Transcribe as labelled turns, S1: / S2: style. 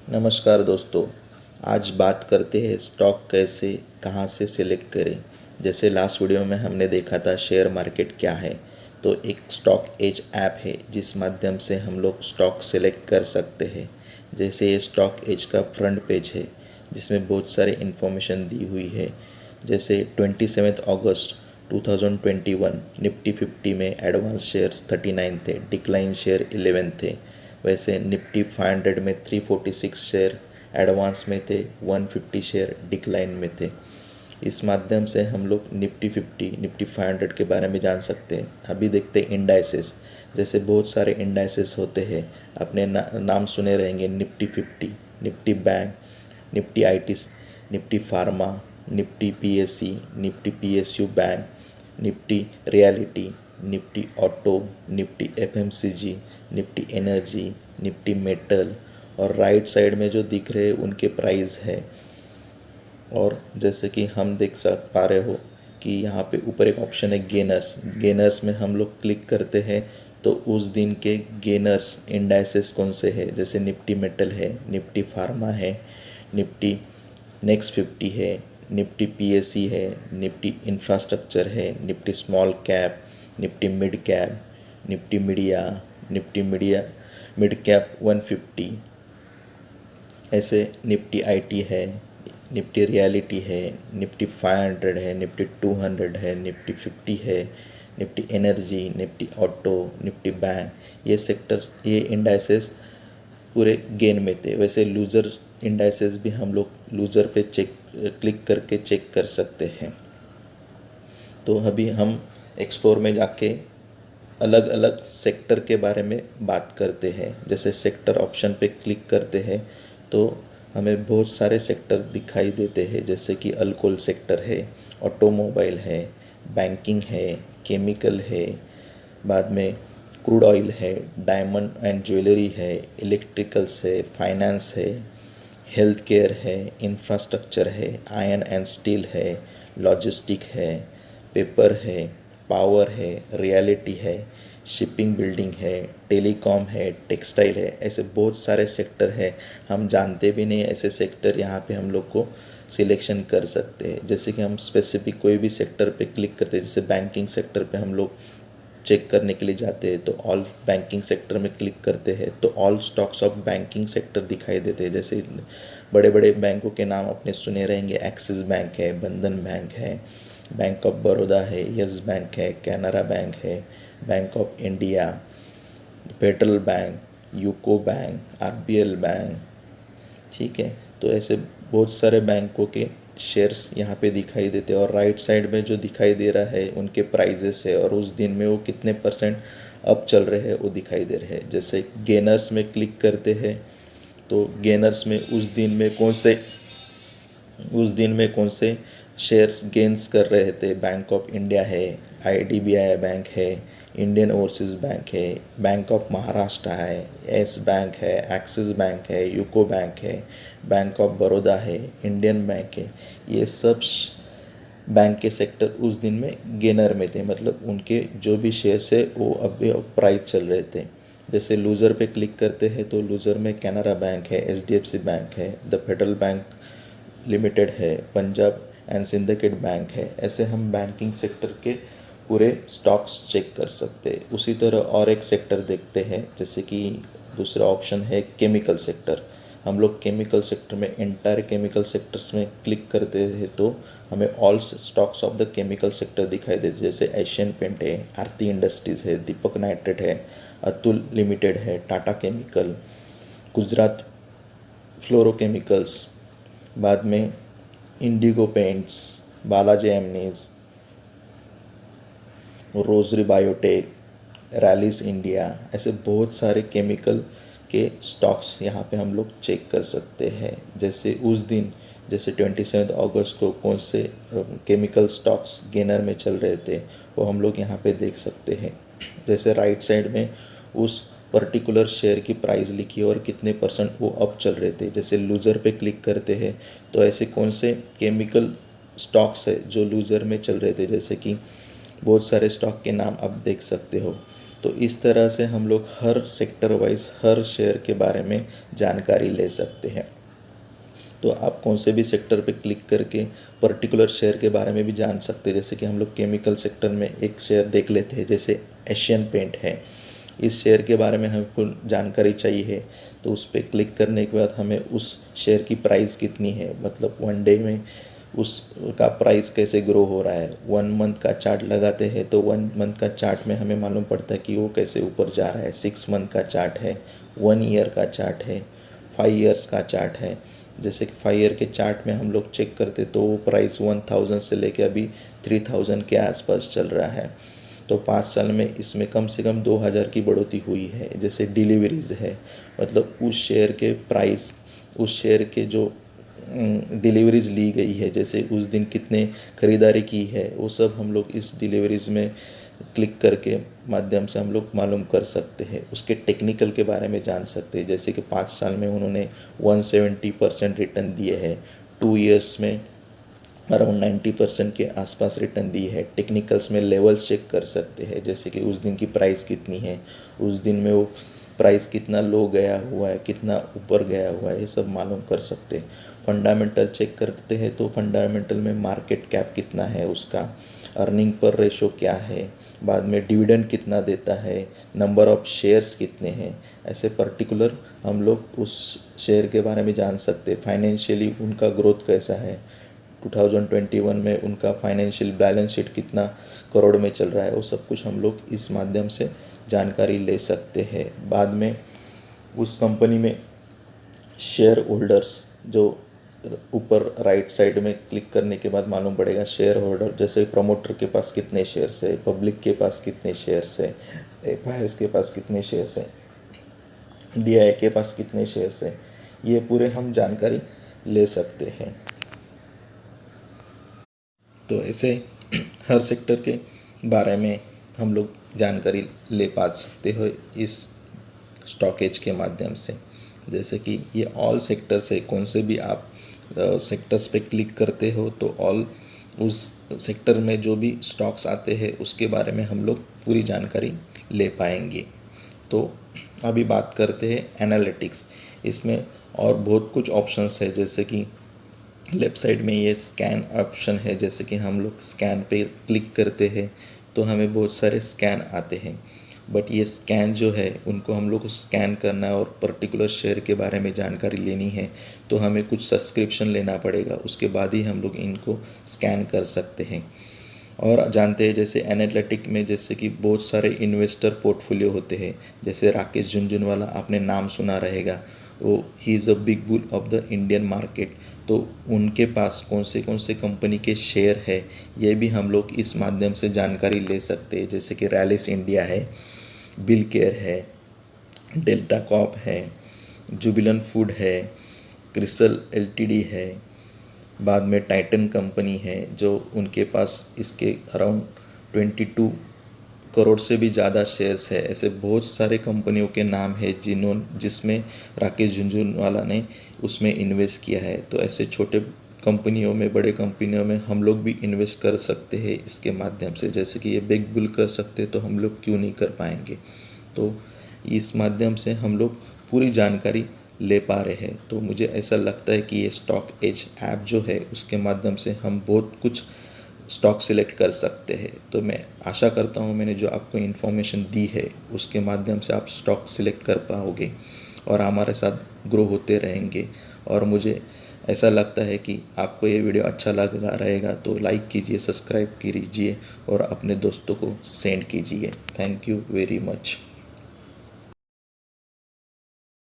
S1: नमस्कार दोस्तों। आज बात करते हैं स्टॉक कैसे कहाँ से सिलेक्ट करें। जैसे लास्ट वीडियो में हमने देखा था शेयर मार्केट क्या है, तो एक स्टॉक एज ऐप है जिस माध्यम से हम लोग स्टॉक सेलेक्ट कर सकते हैं। जैसे ये स्टॉक एज का फ्रंट पेज है जिसमें बहुत सारे इन्फॉर्मेशन दी हुई है। जैसे 27 अगस्त 2021 निफ्टी 50 में एडवांस शेयर्स 39 थे, डिक्लाइन शेयर 11 थे। वैसे निफ्टी 500 में 346 शेयर एडवांस में थे, 150 शेयर डिक्लाइन में थे। इस माध्यम से हम लोग निफ्टी 50 निफ्टी 500 के बारे में जान सकते हैं। अभी देखते हैं इंडाइसेस। जैसे बहुत सारे इंडाइसेस होते हैं, अपने नाम सुने रहेंगे। Nifty 50, Nifty bank, Nifty IT, Nifty pharma, Nifty PSC, Nifty PSU bank, Nifty reality, Nifty auto, Nifty FMCG, Nifty energy, Nifty metal. और राइट साइड में जो दिख रहे हैं उनके प्राइस है। और जैसे कि हम देख सक पा रहे हो कि यहाँ पे ऊपर एक ऑप्शन है गेनर्स। गेनर्स में हम लोग क्लिक करते हैं तो उस दिन के गेनर्स इंडाइसेस कौन से है। जैसे निफ्टी मेटल है, निफ्टी फार्मा है, निफ्टी नेक्स्ट 50 है, निफ्टी पीएससी है, निफ्टी इंफ्रास्ट्रक्चर है, Nifty small cap, Nifty mid cap, Nifty media, Nifty media mid cap 150। ऐसे निफ्टी आईटी है, निफ्टी रियलिटी है, निफ्टी 500 है, निफ्टी 200 है, निफ्टी 50 है, Nifty energy, Nifty auto, Nifty bank. ये सेक्टर, ये इंडाइसेस पूरे गेन में थे। वैसे लूज़र इंडाइसेस भी हम लोग लूज़र पे क्लिक करके चेक कर सकते हैं। तो अभी हम एक्सप्लोर में जाके अलग अलग सेक्टर के बारे में बात करते हैं। जैसे सेक्टर ऑप्शन पे क्लिक करते हैं तो हमें बहुत सारे सेक्टर दिखाई देते हैं। जैसे कि अल्कोहल सेक्टर है, ऑटोमोबाइल है, बैंकिंग है, केमिकल है, बाद में क्रूड ऑयल है, डायमंड एंड ज्वेलरी है, इलेक्ट्रिकल्स है, फाइनेंस है, हेल्थ केयर है, इंफ्रास्ट्रक्चर है, आयरन एंड स्टील है, लॉजिस्टिक है, पेपर है, पावर है, रियलिटी है, शिपिंग बिल्डिंग है, टेलीकॉम है, टेक्सटाइल है। ऐसे बहुत सारे सेक्टर है, हम जानते भी नहीं ऐसे सेक्टर यहाँ पे हम लोग को सिलेक्शन कर सकते हैं। जैसे कि हम स्पेसिफिक कोई भी सेक्टर पे क्लिक करते हैं, जैसे बैंकिंग सेक्टर पे हम लोग चेक करने के लिए जाते हैं तो ऑल बैंकिंग सेक्टर में क्लिक करते हैं तो all stocks of banking sector दिखाई देते हैं। जैसे बड़े बड़े बैंकों के नाम अपने सुने रहेंगे। एक्सिस बैंक है, बंधन बैंक है, बैंक ऑफ बड़ौदा है, यस बैंक है, कैनरा बैंक है, bank of India, federal bank, UCO bank, RBL bank. ठीक है, तो ऐसे बहुत सारे बैंकों के शेयर्स यहाँ पे दिखाई देते हैं। और राइट साइड में जो दिखाई दे रहा है उनके प्राइजेस है और उस दिन में वो कितने परसेंट अप चल रहे हैं वो दिखाई दे रहे हैं। जैसे गेनर्स में क्लिक करते हैं तो गेनर्स में उस दिन में कौन से शेयर्स गेंस कर रहे थे। बैंक ऑफ इंडिया है, आईडीबीआई बैंक है, इंडियन ओवरसीज़ बैंक है, बैंक ऑफ महाराष्ट्र है, येस बैंक है, एक्सिस बैंक है, यूको बैंक है, बैंक ऑफ बड़ौदा है, इंडियन बैंक है। ये सब बैंक के सेक्टर उस दिन में गेनर में थे, मतलब उनके जो भी शेयर्स है वो अभी प्राइस चल रहे थे। जैसे लूज़र पे क्लिक करते हैं तो लूज़र में कैनरा बैंक है, एचडीएफसी बैंक है, द फेडरल बैंक लिमिटेड है, पंजाब एंड सिंडिकेट बैंक है। ऐसे हम बैंकिंग सेक्टर के पूरे स्टॉक्स चेक कर सकते हैं। उसी तरह और एक सेक्टर देखते हैं, जैसे कि दूसरा ऑप्शन है केमिकल सेक्टर। हम लोग केमिकल सेक्टर में एंटायर केमिकल सेक्टर्स में क्लिक करते हैं तो हमें all stocks of the chemical sector दिखाई देते। जैसे एशियन पेंट है, आरती इंडस्ट्रीज़ है, दीपक नाइट्रेट है, अतुल लिमिटेड है, टाटा केमिकल, गुजरात फ्लोरोकेमिकल्स, बाद में Indigo Paints, Balaji Amines, Rossari Biotech, Rallis India. ऐसे बहुत सारे केमिकल के स्टॉक्स यहाँ पे हम लोग चेक कर सकते हैं। जैसे उस दिन, जैसे 27 अगस्त को कौन से केमिकल स्टॉक्स गेनर में चल रहे थे वो हम लोग यहाँ पे देख सकते हैं। जैसे राइट साइड में उस पर्टिकुलर शेयर की प्राइस लिखी है और कितने परसेंट वो अप चल रहे थे। जैसे लूज़र पे क्लिक करते हैं तो ऐसे कौन से केमिकल स्टॉक्स है जो लूज़र में चल रहे थे। जैसे कि बहुत सारे स्टॉक के नाम आप देख सकते हो। तो इस तरह से हम लोग हर सेक्टर वाइज हर शेयर के बारे में जानकारी ले सकते हैं। तो आप कौन से भी सेक्टर पे क्लिक करके पर्टिकुलर शेयर के बारे में भी जान सकते हैं। जैसे कि हम लोग केमिकल सेक्टर में एक शेयर देख लेते हैं, जैसे एशियन पेंट है। इस शेयर के बारे में हमको जानकारी चाहिए है, तो उस पर क्लिक करने के बाद हमें उस शेयर की प्राइस कितनी है, मतलब 1 डे में उसका प्राइस कैसे ग्रो हो रहा है। 1 मंथ का चार्ट लगाते हैं तो 1 मंथ का चार्ट में हमें मालूम पड़ता है कि वो कैसे ऊपर जा रहा है। 6 मंथ का चार्ट है, 1 ईयर का चार्ट है, 5 ईयर्स का चार्ट है। जैसे कि 5 ईयर के चार्ट में हम लोग चेक करते तो वो प्राइस 1000 से लेके अभी 3000 के आसपास चल रहा है। तो 5 साल में इसमें कम से कम 2000 की बढ़ोतरी हुई है। जैसे डिलीवरीज है, मतलब उस शेयर के प्राइस, उस शेयर के जो डिलीवरीज ली गई है, जैसे उस दिन कितने ख़रीदारी की है, वो सब हम लोग इस डिलीवरीज में क्लिक करके माध्यम से हम लोग मालूम कर सकते हैं। उसके टेक्निकल के बारे में जान सकते हैं, जैसे कि 5 साल में उन्होंने 170% रिटर्न दिए हैं, 2 ईयर्स में अराउंड 90% के आसपास रिटर्न दी है। टेक्निकल्स में लेवल्स चेक कर सकते हैं, जैसे कि उस दिन की प्राइस कितनी है, उस दिन में वो प्राइस कितना लो गया हुआ है, कितना ऊपर गया हुआ है, ये सब मालूम कर सकते हैं। फंडामेंटल चेक करते हैं तो फंडामेंटल में मार्केट कैप कितना है उसका, अर्निंग पर रेशो क्या है, बाद में डिविडेंड कितना देता है, नंबर ऑफ शेयर्स कितने हैं। ऐसे पर्टिकुलर हम लोग उस शेयर के बारे में जान सकते हैं। फाइनेंशियली उनका ग्रोथ कैसा है, 2021 में उनका फाइनेंशियल बैलेंस शीट कितना करोड़ में चल रहा है, वो सब कुछ हम लोग इस माध्यम से जानकारी ले सकते हैं। बाद में उस कंपनी में शेयर होल्डर्स, जो ऊपर राइट साइड में क्लिक करने के बाद मालूम पड़ेगा शेयर होल्डर, जैसे प्रमोटर के पास कितने शेयर्स है, पब्लिक के पास कितने शेयर्स है, एफआईएस के पास कितने शेयर्स हैं, डीआई के पास कितने शेयर्स हैं, ये पूरे हम जानकारी ले सकते हैं। तो ऐसे हर सेक्टर के बारे में हम लोग जानकारी ले पा सकते हो इस स्टॉकेज के माध्यम से। जैसे कि ये ऑल सेक्टर से कौन से भी आप सेक्टर्स पे क्लिक करते हो तो ऑल उस सेक्टर में जो भी स्टॉक्स आते हैं उसके बारे में हम लोग पूरी जानकारी ले पाएंगे। तो अभी बात करते हैं एनालिटिक्स। इसमें और बहुत कुछ ऑप्शंस है, जैसे कि लेफ़्ट साइड में ये स्कैन ऑप्शन है। जैसे कि हम लोग स्कैन पे क्लिक करते हैं तो हमें बहुत सारे स्कैन आते हैं, बट ये स्कैन जो है उनको हम लोग को स्कैन करना है और पर्टिकुलर शेयर के बारे में जानकारी लेनी है तो हमें कुछ सब्सक्रिप्शन लेना पड़ेगा, उसके बाद ही हम लोग इनको स्कैन कर सकते हैं। और जानते हैं जैसे एनालिटिक में जैसे कि बहुत सारे इन्वेस्टर पोर्टफोलियो होते हैं, जैसे राकेश झुनझुनवाला आपने नाम सुना रहेगा, वो he is a big bull of the Indian market. तो उनके पास कौन से कंपनी के शेयर है ये भी हम लोग इस माध्यम से जानकारी ले सकते हैं। जैसे कि रैलिस इंडिया है, बिल केयर है, डेल्टा कॉप है, जुबिलेंट फूड है, क्रिसल एलटीडी है, बाद में टाइटन कंपनी है जो उनके पास इसके अराउंड 22 करोड़ से भी ज़्यादा शेयर्स है। ऐसे बहुत सारे कंपनियों के नाम है जिसमें राकेश झुनझुनवाला ने उसमें इन्वेस्ट किया है। तो ऐसे छोटे कंपनियों में, बड़े कंपनियों में हम लोग भी इन्वेस्ट कर सकते हैं इसके माध्यम से। जैसे कि ये बिग बुल कर सकते तो हम लोग क्यों नहीं कर पाएंगे। तो इस माध्यम से हम लोग पूरी जानकारी ले पा रहे हैं। तो मुझे ऐसा लगता है कि ये स्टॉक एज ऐप जो है उसके माध्यम से हम बहुत कुछ स्टॉक सिलेक्ट कर सकते हैं। तो मैं आशा करता हूँ मैंने जो आपको इन्फॉर्मेशन दी है उसके माध्यम से आप स्टॉक सिलेक्ट कर पाओगे और हमारे साथ ग्रो होते रहेंगे। और मुझे ऐसा लगता है कि आपको ये वीडियो अच्छा लगा रहेगा तो लाइक कीजिए, सब्सक्राइब कीजिए और अपने दोस्तों को सेंड कीजिए। Thank you very much.